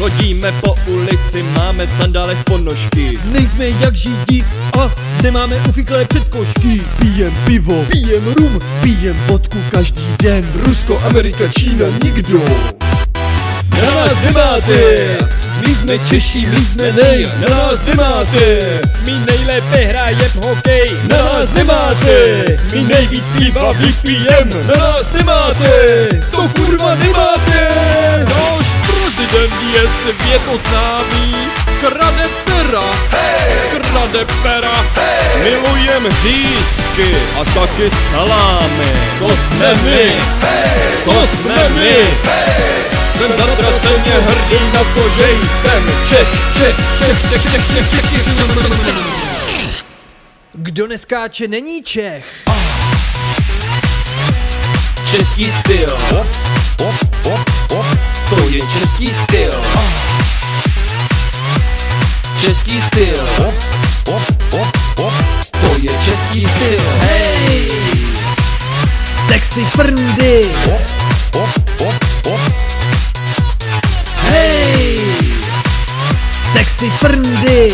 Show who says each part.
Speaker 1: Chodíme po ulici, máme v sandálech ponožky.
Speaker 2: Nejsme jak Židi a nemáme ufiklé předkošky. Pijem pivo, pijem rum, pijem vodku každý den. Rusko, Amerika, Čína, nikdo
Speaker 1: Na nás nemáte, my jsme Češi, my jsme nej. Na nás nemáte, my nejlépe hrajem hokej. Na nás nemáte, my nejvíc piva vypijem. Na nás nemáte, to kurva nemáte. Náš prezident je světoznámý, krade pera, krade pera. Milujem řízky a taky salámy. To jsme my, to jsme my. Jsem zatraceně hrdý na to, že jsem Čech.
Speaker 2: Kdo neskáče, není Čech.
Speaker 1: Český styl, to je český styl. Český styl, to je český styl.
Speaker 2: Hej, sexy frndy. Hej, sexy frndy.